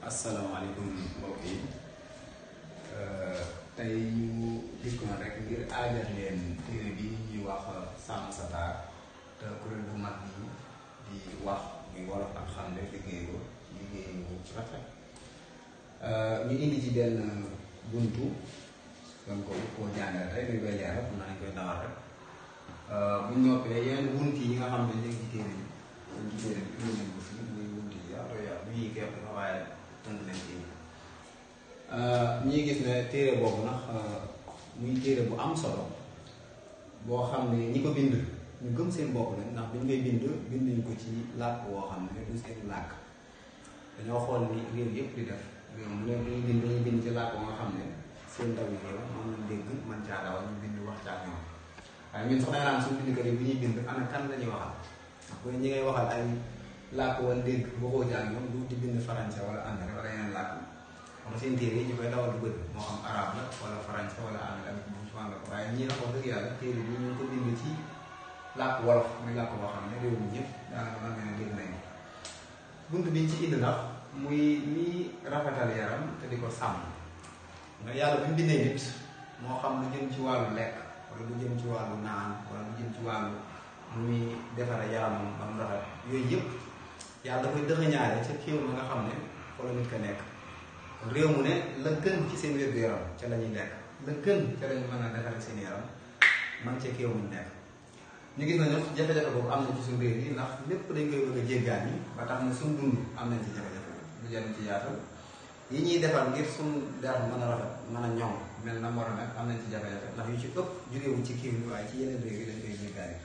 asalaamaaleykum mbokk yi tey ñu dikkoon rek ngir aajal leen téere bi ñuy wax Sàmm Sa Taar te kuréel bu mag yi di wax muy Wolof ak Xamle liggéey ko liggéey bu rafet ñu indi ci benn buntu donc koo jàngale tey muy koy leeral xam naa ñu koy dawal rek bu ñu noppee yeneen bunt yi nga xam ne ñu ngi ci téere bi ñu ci téere bi indi nañ ko fii muy bunt yi yaatu yaatu bu ñuy képp na waaye tënk nañ ci ñuy gis ne téere boobu nag muy téere bu am solo boo xam ne ñi ko bind ñu gëm seen bopp lañ ndax dañ koy binduñu ko ci làkk woo xam ne du seen làkk dañoo xool ni réew yëpp di def réew mu ne dañuy bind ci làkk nga xam ne seen ndaw yi réew moom lañ dégg man caa dawal ñu bind wax caa ñoom waaye ñun sax da nga naan suñu bindkat yi bu ñuy bind ana kan la ñuy waxal ndax bu ñi ngay waxal ay làkk wala dégg waxoo jàng ñoom du di bind français wala anglais wala yeneen làkk xam seen téere yi ñu koy dawal du bëri moo xam arabe la wala français wala anglais ak bu la ko waaye ñii nag wax dëgg yàlla téere bi ñu ko bind ci làkk wolof muy làkk boo xam ne réew mi ñëpp daanaka mën nga ne dégg nañ bunt biñ ci indi ndax muy lii rafetal yaram te di ko sàmm nga yàlla bi mu bindee nit moo xam lu jëm ci wàllu lekk wala lu jëm ci wàllu naan wala lu jëm ci wàllu lu muy defare yaramam ba mu rafet yooyu yëpp yàlla dafay dëxëñaale ca kéew ma nga xam ne fa la nit ka nekk réew mu ne la gën ci seen wér-gu-yaram ca la ñuy lekk la gën ca lañu mën a defare seen yaram man ca kéew mu nekk ñu gis nañu jafe-jafe boobu am na ci suñu réew yi ndax lépp dañ koy bëgg a jéggaan yi ba tax na suñu dund am nañ ci jafe-jafe lu jëm ci yaatal yi ñuy defar ngir suñu der mën a rafet mën a ñoŋ mel na war a nag am nañ ci jafe-jafe ndax yu ci ëpp jógewu ci kéew yi waaye ci yeneen réew yi dañ koy jéggaan yi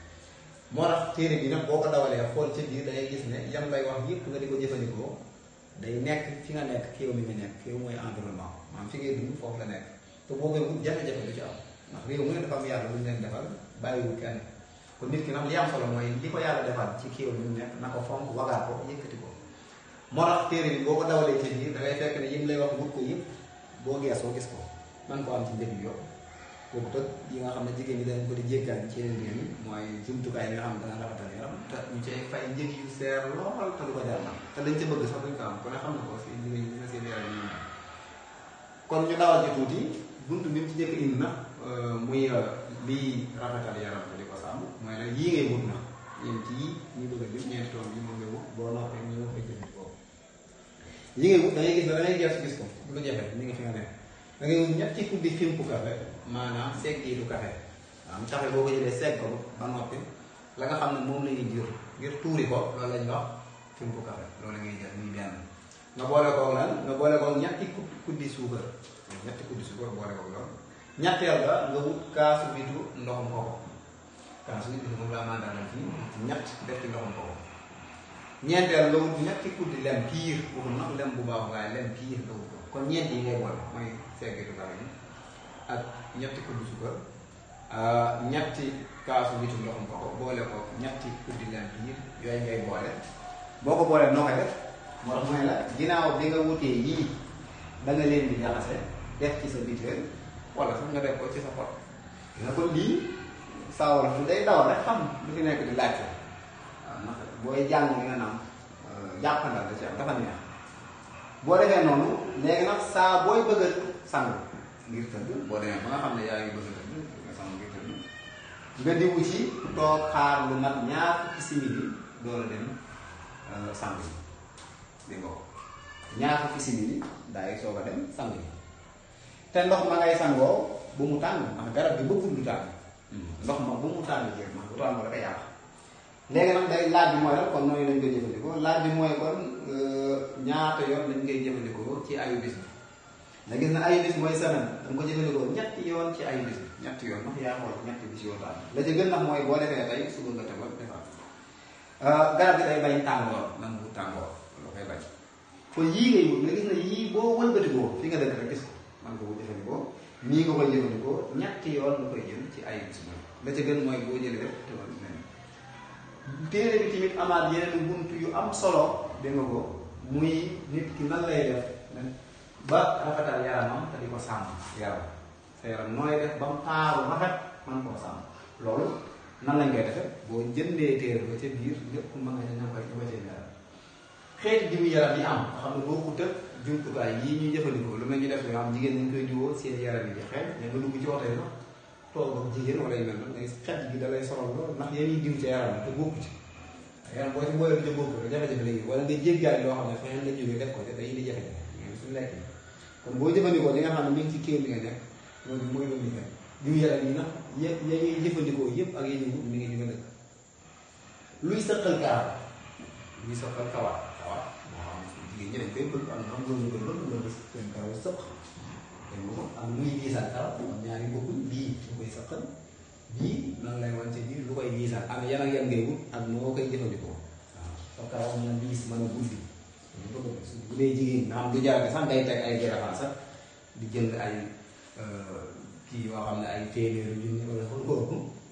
moo tax téere bi nag boo ko dawalee xool ca biir dangay gis ne yam lay wax yëpp nga di ko jëfandikoo day nekk fi nga nekk kéew mi nga nekk kéew mooy environnement maanaam fi ngay dund foofu la nekk te boo koy wut jafe-jafe du ci am ndax réew mu ne dafa am yàlla lu ñu leen defal bàyyiwul kenn kon nit ki nag li am solo mooy li ko yàlla defal ci kéew mi mu nekk na ko fonk wagaat ko yëkkati ko moo tax téere bi boo ko dawalee ca biir dangay fekk ne yim lay wax wut ko yëpp boo geesoo gis ko man ko am ci njëg yu yokk kooku tëg yi nga xam ne jigéen ñi dañ ko di jéggaan ci yeneen réew yi mooy jumtukaay yi nga xam ne dana rafetal yaram te ñu cay fay njëg yu seer lool te du ko jar nag te lañ ca bëgg sax duñ ko am ku ne xam na ko si jigéen ñi seen yaram yi kon ñu dawal ci tuuti buntu bi mu ci njëkk indi na muy lii rafetal yaram te di ko sàmm mooy nag yii ngay wut na yéen ci yii ñu bëgg a jëm ñeenti toom yi moom ngay wut boo noppee ñu wax koy jëfandikoo yi ngay wut da ngay gis ne da ngay gis gis ko lu jafe ñu ngi fi nga nekk da ngay wut ñetti kuddi fimpu café maanaam seggiitu café maanaam café boo ko jëlee segg ko ba noppi la nga xam ne moom la ñuy jur ngir tuuri ko loolu lañ wax fimpu café loolu la ngay jël muy benn nga boole koog lan nga boole koog ñetti kuddi suukar boole koog loolu ñetteel ba nga wut kaasu bitu ndoxum koko kaasu bitu moom laa mandaanal fii ñett def ci ndoxum koko ñeenteel nga wut ñetti kuddi lem piir waxul nag lem bu baax waaye lem piir nga wut ko kon ñeent yi ngay boole mooy seggiitu café yi ak ñetti kuddi suukar ñetti kaasu bitu ndoxum koko boole ko ñetti kuddi lem piir yooyu ngay boole boo ko boolee noo koy def moo tax mooy la ginnaaw bi nga wutee yii da nga leen di jaxase def ci sa biteel wala sax nga def ko ci sa pot dina ko lii sawar fi day daw rek xam lu fi nekk di laajte waaw ndax booy jàng li nga naan jàppandal da ci am dafa neex boo defee noonu léegi nag saa booy bëgg a sang ngir tëdd boo demee ba nga xam ne yaa ngi bëgg a tëdd nga sang ngir tëdd nga diwu ci toog xaar lu mat ñaar fukki simili door a dem sang yi di nga ko ñaar fukki simili daay soog a dem sang yi te ndox ma ngay sangoo bu mu tàng ndax garab bi bëggul lu tàng ndox ma bu mu tàng jéem ma bu tàng dafa yàq léegi nag day laaj bi mooy la kon nooyu lañ koy jëfandikoo laaj bi mooy kon ñaata yoon lañ koy jëfandikoo ci ayu bis bi nga gis na ayu bis mooy semaine danga ko jëfandikoo ñetti yoon ci ayu bis bi ñetti yoon ndax yaa xool ñetti bis yoo taal la ci gën nag mooy boo defee tey suba nga tebal defaat garab bi day bañ tàngoor nan bu tàngoor loo koy bañ kon yii ngay wut nga gis na yii boo wëlbatikoo fi nga dëkk rek gis ko man ko jëfandikoo nii nga koy jëfandikoo ñetti yoon nga koy jël ci ayu bis bi la ca gën mooy boo jëlee rek tebal téere bi tamit amaat yeneen bunt yu am solo dégg nga ko muy nit ki nan lay def ba rafetal yaramam te di ko sàmm yaram sa yaram nooy def ba mu taaru rafet man koo sàmm loolu nan lañ koy defe boo jëndee téere ba ca biir lépp ma nga ña koy ba ca leeral xeeti diwu yaram yi am xam ne boo ko tëb jumtukaay yii ñuy jëfandikoo lu mel ñu def yoo xam jigéen ñi koy diwoo seen yaram yi di xeet mais nga dugg ci woto yi sax toog ak jigéen wala yu mel noonu mais xet gi da lay sonal lool ndax yéen ñuy diw ci yaram te bokku ci yaram boo ci booyee du ca bokku rek jafe-jafe léegi wala nga jéggaay loo xam ne feneen la jógee def ko te day indi jafe-jafe mais suñu lekk kon boo jëfandikoo li nga xam ne mi ngi ci kër bi nga nekk loolu mooy lu muy fekk diw yaram yi nag yëpp ya ñuy jëfandikoo yëpp ak yi ñu mi ngi ñu nga dëkk luy sëqal kawar luy sëqal kawar moo xam jigéen ñi dañ koy bëgg am na xam nga ñu koy bëgg nga gis seen kawar sëq am luy diisal kawar am ñaari bokkuñ bii lu koy sëqal bii nan lay wan ci biir lu koy diisal am yan ak yan ngay wut ak noo koy jëfandikoo waaw sa kawar mën a diis mën a guddi bu dee jigéen nga xam du jar sax ngay teg ay gërafaa sax di jënd ay kii yoo xam ne ay téeméeri junni wala xool ko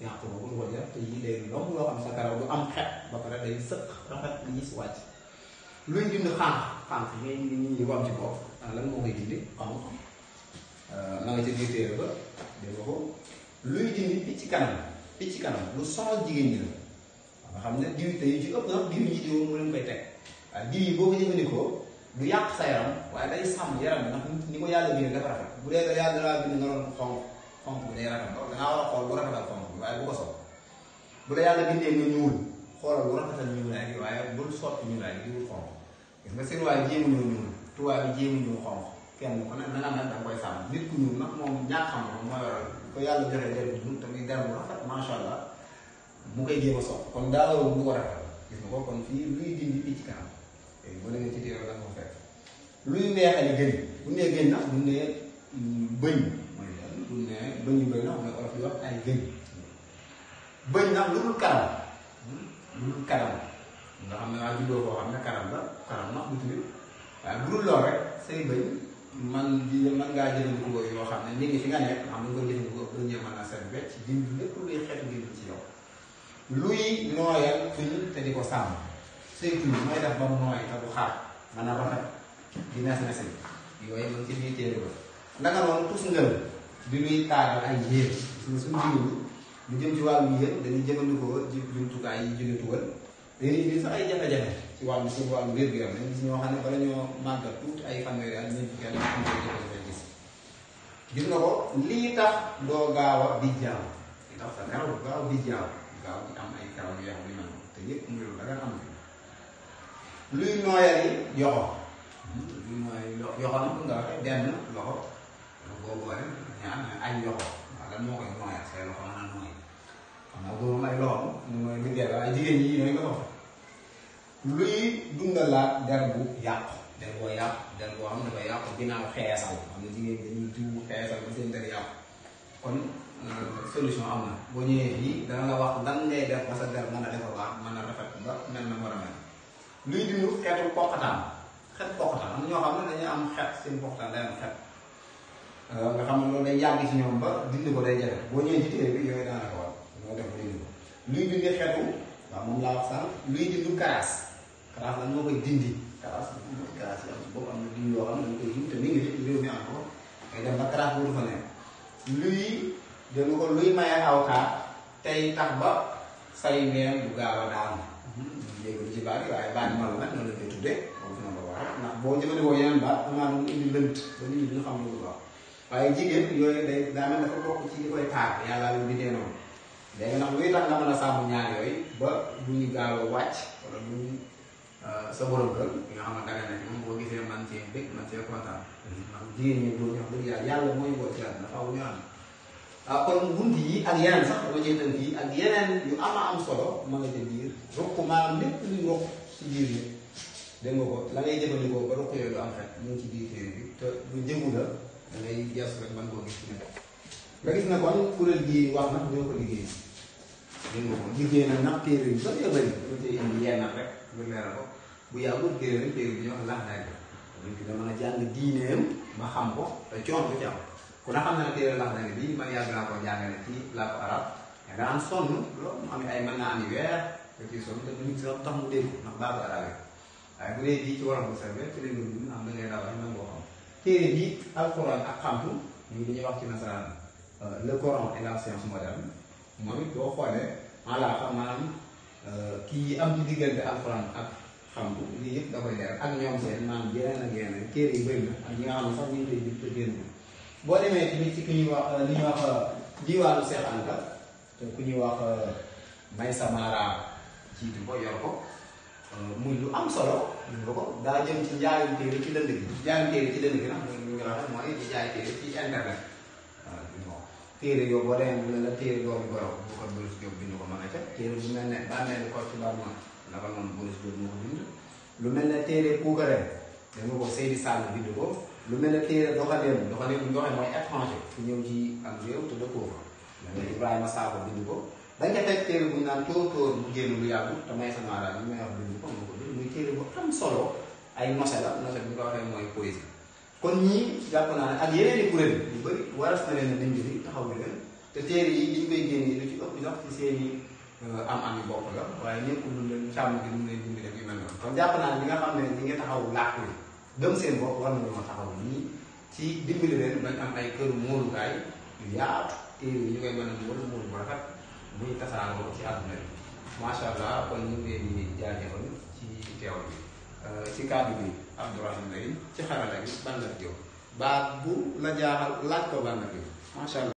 yàq ko bu ko jar te yii day lom loo xam sa karaw du am xet ba pare day sëq rafet liis wàcc luy dindi xànq ngay nit ñi wam ci bopp lan moo koy dindi xam na nga ca biir téere ba dégg nga ko luy dindi picc kanam lu sonal jigéen ñi la nga xam ne diw te yu ci ëpp nag diw yi diw mu leen koy teg waaye diw yi boo ko jëfandikoo du yàq sa yaram waaye day sàmm yaram bi ndax ni ko yàlla bindee dafa rafet bu dee yàlla dalaa bind nga doon xonq bi day rafet dangaa war a xool bu rafetal xonq bi waaye bu ko sopp bu dee yàlla bindee nga ñuul xoolal bu rafetal ñuulaay gi waaye bul sotti ñuulaay gi diwul xonq gis nga seen waaye jéemuñoo ñuul tubaab yi jéemuñoo xonq kenn ku ne na nga mel da nga koy sàmm nit ku ñuul nag moom ñàkk xam ko mooy waral ko yàlla joxee der bu ñuul tamit der bu rafet macha allah mu koy jéem a sopp kon daa waroon bu ko rafetal gis nga ko kon fii luy dindi picc kanam boo demee ci téere da nga ko fekk luy neexali gën bu nee gën nag bu nee bëñ mooy lan bu nee bëñ yu bëri nag mooy olof yi wax ay gën bëñ nag lu dul kanam nga xam ne waa juddoo koo xam ne kanam nag bu tudd waaye bu dul lool rek say bëñ man ngaa jëfandikoo yoo xam ne ñu ngi fi nga nekk xam nga ko jëfandikoo ba ñëw mën a set wecc dindi lépp luy xeetu gën ci yow luy nooyal tuñ te di ko sàmm say tuñ mooy def ba mu nooy te du xaar mën a rafet di nes-nesi yooyu moom ci biir téere ba naka noonu tus ngël di luy taaral ay yéer suñu jigéen ñi lu jëm ci wàllu yéer dañuy jëfandikoo jumtukaay yi jóge tugal dañuy indi sax ay jafe-jafe ci wàllu suñu wàllu wér-gu-yaram dañu gis ñoo xam ne bala ñoo màggal tuuti ay fanweeri ak ñeent fukki at am koy jafe-jafe gis nga ko lii tax doo gaaw a bijjaaw li tax sa karaw gaaw a bijjaaw gaaw di am ay karaw yu yaxu yu mel te yëpp mu loolu da nga am luy nooyali yoxo luy nooyali yoxo nag nga waxee benn loxo boo boole ñaar ay yoxo waaw lan moo koy nooyal say loxo mën a nooy xam naa boobu ay loxo mu nooy liggéey la waaye jigéen ñi nooy nga loxo luy dundalaat der bu yàqu der boo yàqu der boo xam ne dafa yàqu ginnaaw xeesal xam ne jigéen ñi dañuy diw xeesal ba seen der yàqu kon solution am na boo ñëwee fii dana la wax lan ngay def ba sa der mën a defar baax mën a rafet ba mel na war a mel luy dund xeetu poqataan xet poqataan am ñoo xam ne dañuy am xet seen poqataan day am xet nga xam ne loolu day yàgg ci ñoom ba dindi ko day jafe boo ñëwee ci téere bi yooyu daana ko war moo def dindi ko luy dindi xeetu waaw moom laa wax sànq luy dindi karaas lan moo koy dindi karaas yi am boobu am na dindi yoo xam ne dañ koy dindi te mi ngi fi réew mi am ko ngay dem ba karaas boobu fa nekk luy dégg ko luy maye aw xaar tey tax ba say ween du gaaw a daanu léegi ci baat yi waaye baat yi malu nag noonu lañ koy tuddee boobu dina ko wax ndax boo jëfandikoo yeneen baat amaa mu indi lënt ba nit ñi duñu xam lu ko wax waaye jigéen yooyu day daa mel dafa bokk ci li koy taar yàlla lu bindee noonu léegi nag luy tax nga mën a sàmm ñaar yooyu ba du ñu gaaw a wàcc wala du sa borom kër bi nga xam ne danga nekk moom boo gisee man cee bëgg man cee kontaan ndax jigéen ñi boo ñu wax dëgg yàlla mooy boo ci àdduna faaw ñu am kon bunt yi ak yeneen sax dama cee tënk yi ak yeneen yu am solo ma nga ca biir rokk maanaam lépp luy rokk ci biir yi dégg nga ko la ngay jëfandikoo ba rokk yooyu du am xet mu ngi ci biir téere bi te lu jëmu la da ngay gestu rek man koo gis ci nekk nga gis na kon kuréel gi wax nag ñoo ko liggéey dégg nga ko liggéey na nag téere yu bëri bëri dafa cee indi yenn rek lu leeral ko bu yàggul téere rek téere bi ñoo xam lax daay dañ ko mën a jàng diineem ba xam ko te coon ko ci am ku na xam ne téere lax daay bii man yàgg naa ko jàngale ci làkku arab mais daan sonn loolu mu am ay mën naa am yu weer da ciy sonn te duñu si tax mu dégg ndax baatu arab yi waaye bu dee bii ci waroon bu serve ci lañ dund am da ngay daw rek mën koo xam téere bi alxuraan ak xamtu ñu li ñuy wax ci nasaraan le Coran et la science moderne moom it boo xoolee alaaka maanaam kii am ci diggante alxuraan ak xam ko lii yëpp da koy leer ak ñoom seen maam yeneen ak yeneen téere yi bëri na ak ñi nga xam ne sax ñu ngi koy bind te génn boo demee tamit ci ku ñuy wax li ñuy wax diwaanu Cheikh Anta te ku ñuy wax Maysa Mara jiitu ko yor ko muy lu am solo nga ko daa jëm ci njaayum téere ci lënd gi njaayum téere ci lënd gi nag ñu ngi waxee mooy di jaay téere ci internet waaw téere yow boo demee bu ne la téere doomi goro bu ko Boris Diop bind ko mën a ca téere bu mel ne bàmmeelu ko ci barma naka noonu Boris Diop moo ko bind lu mel ne téere puukare danga ko Seydi Sall bind ko lu mel ne téere doxaleen bu ñu waxee mooy étranger fu ñëw ci am réew te dëkkoo fa Ibrahima Sakho bind ko dañ ko teg téere bu ñu naan tóor bu génn lu yàggu te may sama daal ñu may wax bind ko moo ko bind muy téere bu am solo ay nose la nose bu ñu ko waxee mooy poésie kon ñii jàpp naa ne ak yeneen i kuréel yu bëri waras na leen a dimbali taxawu leen te téere yi li ñu koy génnee lu ci ëpp sax ci seen i am-am yi bopp la waaye nekkul lu leen càmm gi lu mu leen dimbali ak yu mel noonu kon jàpp naa ne ñi nga xam ne ñi ngi taxaw làkk yi gëm seen bopp war nañoo taxaw nii ci dimbali leen bañ am ay këru móolukaay yu yaatu téere yi ñu koy mën a móol móol bu rafet muy tasaaroo ci àdduna bi macha allah kon ñu ngi leen di jaajëfal ci teew bi ci kàddu bi Abdourahmane Lay ci xarala bi Banda Diop baat bu la jaaxal laaj ko Banda Diop macha allah.